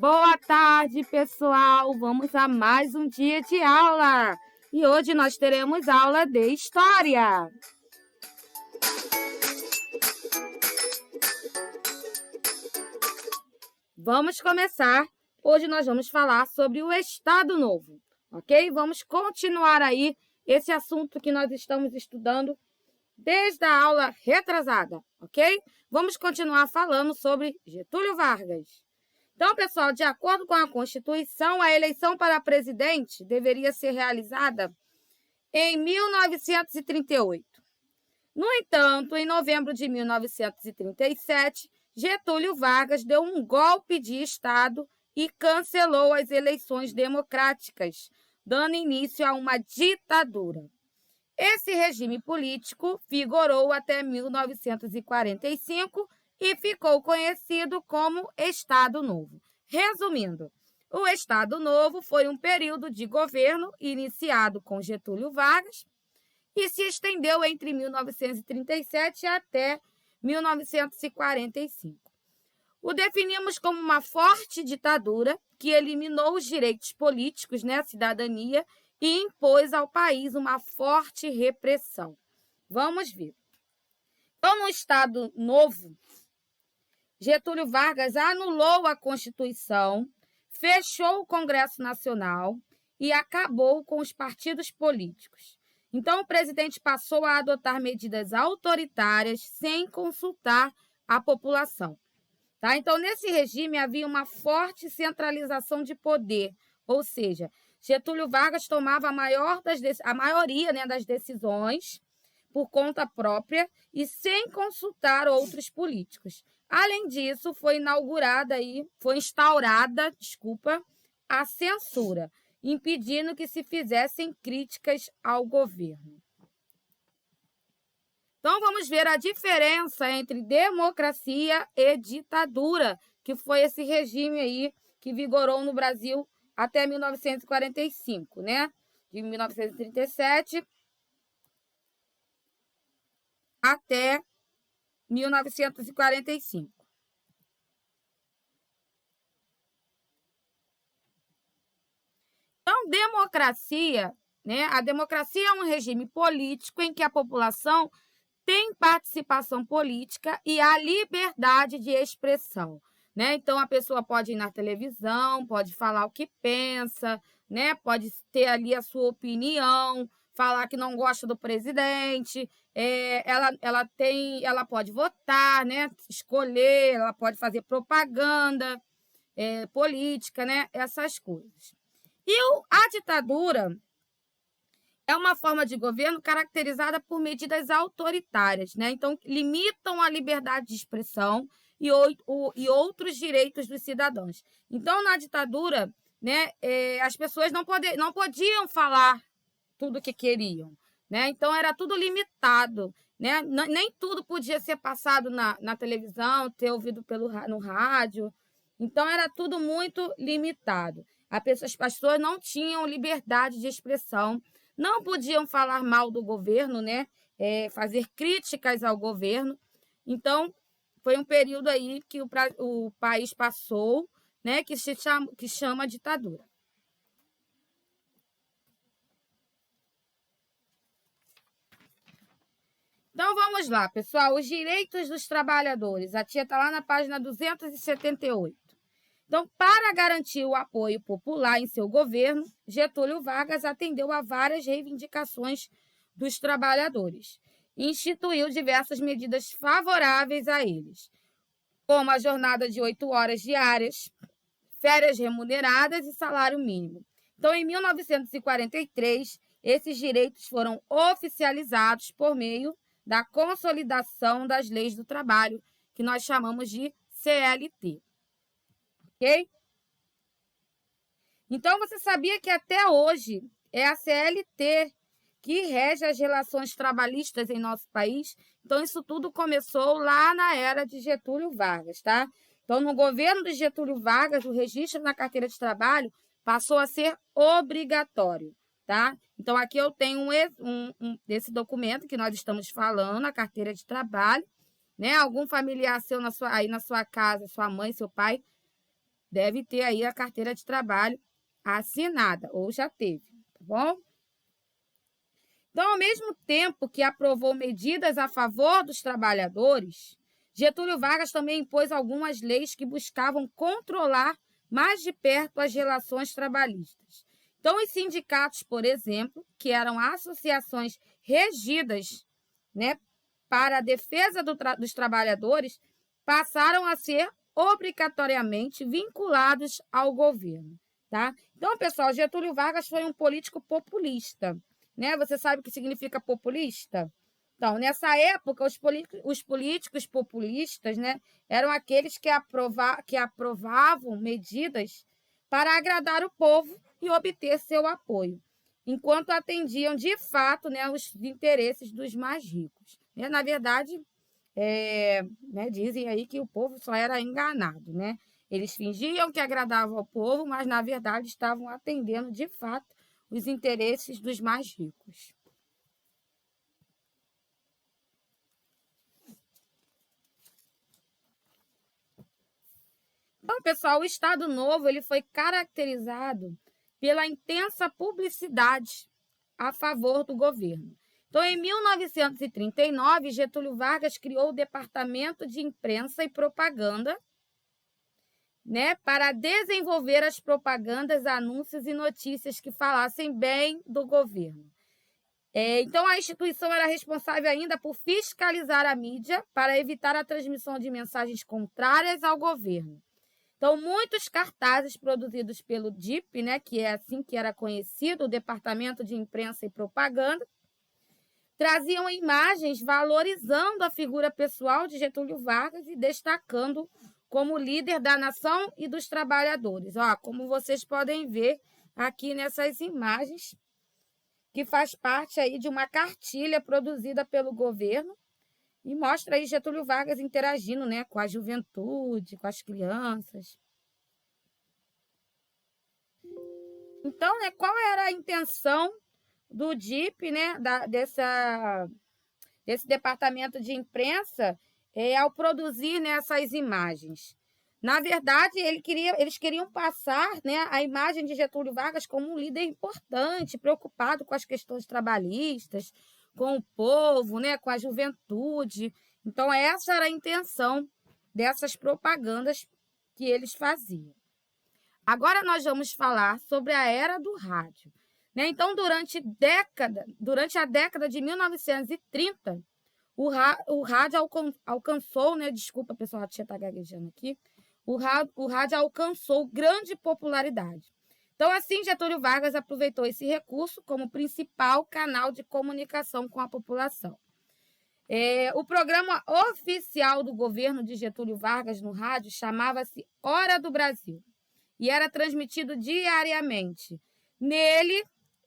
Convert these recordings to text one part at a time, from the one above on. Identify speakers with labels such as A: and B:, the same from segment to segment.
A: Boa tarde, pessoal! Vamos a mais um dia de aula! E hoje nós teremos aula de História. Vamos começar. Hoje nós vamos falar sobre o Estado Novo, ok? Vamos continuar aí esse assunto que nós estamos estudando desde a aula retrasada, ok? Vamos continuar falando sobre Getúlio Vargas. Então, pessoal, de acordo com a Constituição, a eleição para presidente deveria ser realizada em 1938. No entanto, em novembro de 1937, Getúlio Vargas deu um golpe de Estado e cancelou as eleições democráticas, dando início a uma ditadura. Esse regime político vigorou até 1945 e ficou conhecido como Estado Novo. Resumindo, o Estado Novo foi um período de governo iniciado com Getúlio Vargas e se estendeu entre 1937 até 1945. O definimos como uma forte ditadura que eliminou os direitos políticos, a cidadania, e impôs ao país uma forte repressão. Vamos ver. Então, no Estado Novo, Getúlio Vargas anulou a Constituição, fechou o Congresso Nacional e acabou com os partidos políticos. Então, o presidente passou a adotar medidas autoritárias sem consultar a população. Tá? Então, nesse regime havia uma forte centralização de poder, ou seja, Getúlio Vargas tomava a maioria das decisões por conta própria e sem consultar outros políticos. Além disso, foi instaurada a censura, impedindo que se fizessem críticas ao governo. Então, vamos ver a diferença entre democracia e ditadura, que foi esse regime aí que vigorou no Brasil até 1945, De 1937 até 1945. Então, democracia, A democracia é um regime político em que a população tem participação política e a liberdade de expressão, Então, a pessoa pode ir na televisão, pode falar o que pensa, Pode ter ali a sua opinião, falar que não gosta do presidente, ela pode votar, escolher, ela pode fazer propaganda política, essas coisas. E a ditadura é uma forma de governo caracterizada por medidas autoritárias, Então, limitam a liberdade de expressão e outros direitos dos cidadãos. Então, na ditadura, as pessoas não podiam falar tudo o que queriam, Então, era tudo limitado, Nem tudo podia ser passado na televisão, ter ouvido no rádio. Então, era tudo muito limitado. As pessoas não tinham liberdade de expressão, não podiam falar mal do governo, fazer críticas ao governo. Então, foi um período aí que o país passou, que chama ditadura. Então, vamos lá, pessoal. Os direitos dos trabalhadores. A tia está lá na página 278. Então, para garantir o apoio popular em seu governo, Getúlio Vargas atendeu a várias reivindicações dos trabalhadores e instituiu diversas medidas favoráveis a eles, como a jornada de 8 horas diárias, férias remuneradas e salário mínimo. Então, em 1943, esses direitos foram oficializados por meio da consolidação das leis do trabalho, que nós chamamos de CLT. Ok? Então, você sabia que até hoje é a CLT que rege as relações trabalhistas em nosso país? Então, isso tudo começou lá na era de Getúlio Vargas, tá? Então, no governo de Getúlio Vargas, o registro na carteira de trabalho passou a ser obrigatório, tá? Então, aqui eu tenho desse documento que nós estamos falando, a carteira de trabalho, Algum familiar seu aí na sua casa, sua mãe, seu pai, deve ter aí a carteira de trabalho assinada, ou já teve, tá bom? Então, ao mesmo tempo que aprovou medidas a favor dos trabalhadores, Getúlio Vargas também impôs algumas leis que buscavam controlar mais de perto as relações trabalhistas. Então, os sindicatos, por exemplo, que eram associações regidas, né, para a defesa dos trabalhadores, passaram a ser obrigatoriamente vinculados ao governo. Tá? Então, pessoal, Getúlio Vargas foi um político populista. Né? Você sabe o que significa populista? Então, nessa época, os políticos populistas, né, eram aqueles que aprovavam medidas para agradar o povo e obter seu apoio, enquanto atendiam, de fato, né, os interesses dos mais ricos. Né? Na verdade, né, dizem aí que o povo só era enganado. Né? Eles fingiam que agradavam ao povo, mas, na verdade, estavam atendendo, de fato, os interesses dos mais ricos. Então, pessoal, o Estado Novo ele foi caracterizado pela intensa publicidade a favor do governo. Então, em 1939, Getúlio Vargas criou o Departamento de Imprensa e Propaganda, né, para desenvolver as propagandas, anúncios e notícias que falassem bem do governo. Então, a instituição era responsável ainda por fiscalizar a mídia para evitar a transmissão de mensagens contrárias ao governo. Então, muitos cartazes produzidos pelo DIP, né, que é assim que era conhecido, o Departamento de Imprensa e Propaganda, traziam imagens valorizando a figura pessoal de Getúlio Vargas e destacando como líder da nação e dos trabalhadores. Ó, como vocês podem ver aqui nessas imagens, que faz parte aí de uma cartilha produzida pelo governo e mostra aí Getúlio Vargas interagindo, né, com a juventude, com as crianças. Então, né, qual era a intenção do DIP, né, desse departamento de imprensa, ao produzir, né, essas imagens? Na verdade, eles queriam passar, né, a imagem de Getúlio Vargas como um líder importante, preocupado com as questões trabalhistas, com o povo, né, com a juventude. Então, essa era a intenção dessas propagandas que eles faziam. Agora nós vamos falar sobre a era do rádio. Né? Então, durante a década de 1930, o rádio alcançou, né? Desculpa, pessoal, a tia está gaguejando aqui. O rádio alcançou grande popularidade. Então, assim, Getúlio Vargas aproveitou esse recurso como principal canal de comunicação com a população. O programa oficial do governo de Getúlio Vargas no rádio chamava-se Hora do Brasil e era transmitido diariamente. Nele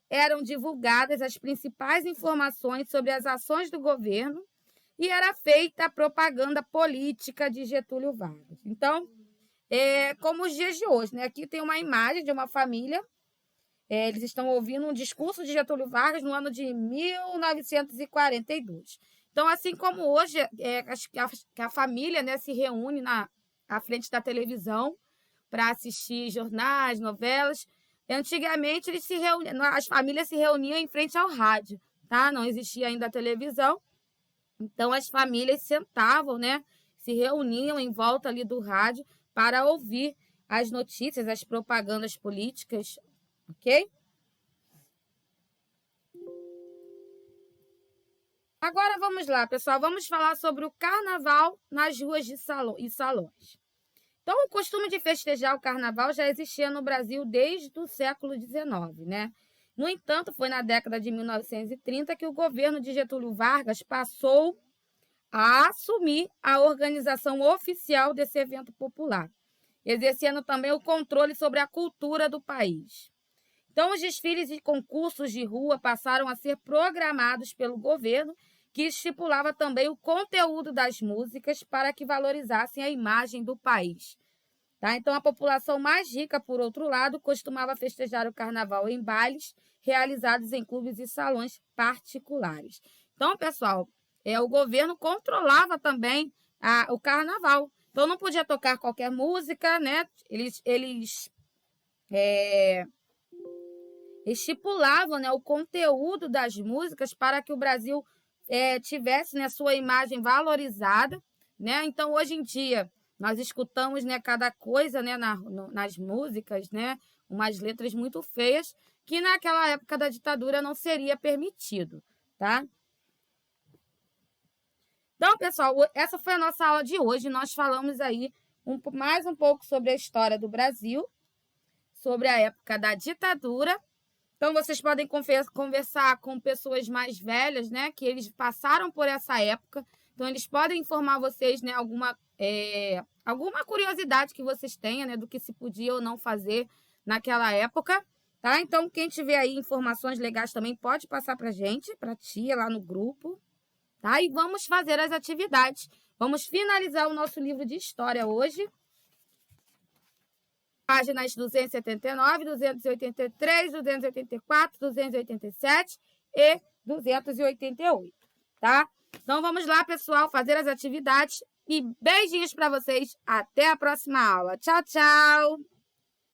A: eram divulgadas as principais informações sobre as ações do governo e era feita a propaganda política de Getúlio Vargas. Então, como os dias de hoje, né? Aqui tem uma imagem de uma família. Eles estão ouvindo um discurso de Getúlio Vargas no ano de 1942. Então, assim como hoje, que a família, né, se reúne à frente da televisão para assistir jornais, novelas, antigamente as famílias se reuniam em frente ao rádio, tá? Não existia ainda a televisão. Então, as famílias sentavam, né, se reuniam em volta ali do rádio para ouvir as notícias, as propagandas políticas, ok? Agora vamos lá, pessoal. Vamos falar sobre o carnaval nas ruas e salões. Então, o costume de festejar o carnaval já existia no Brasil desde o século XIX, né? No entanto, foi na década de 1930 que o governo de Getúlio Vargas passou a assumir a organização oficial desse evento popular, exercendo também o controle sobre a cultura do país. Então, os desfiles e concursos de rua passaram a ser programados pelo governo, que estipulava também o conteúdo das músicas para que valorizassem a imagem do país. Tá? Então, a população mais rica, por outro lado, costumava festejar o carnaval em bailes realizados em clubes e salões particulares. Então, pessoal, o governo controlava também o carnaval. Então, não podia tocar qualquer música, né? Eles estipulavam, né, o conteúdo das músicas para que o Brasil tivesse, né, sua imagem valorizada, né? Então, hoje em dia, nós escutamos, né, cada coisa, né, nas músicas, né, umas letras muito feias, que naquela época da ditadura não seria permitido, tá? Então, pessoal, essa foi a nossa aula de hoje. Nós falamos aí mais um pouco sobre a história do Brasil, sobre a época da ditadura. Então, vocês podem conversar com pessoas mais velhas, né, que eles passaram por essa época. Então, eles podem informar vocês, né, alguma curiosidade que vocês tenham, né, do que se podia ou não fazer naquela época, tá? Então, quem tiver aí informações legais também pode passar para a gente, para a tia lá no grupo, tá? E vamos fazer as atividades. Vamos finalizar o nosso livro de história hoje. Páginas 279, 283, 284, 287 e 288, tá? Então, vamos lá, pessoal, fazer as atividades. E beijinhos para vocês. Até a próxima aula. Tchau, tchau!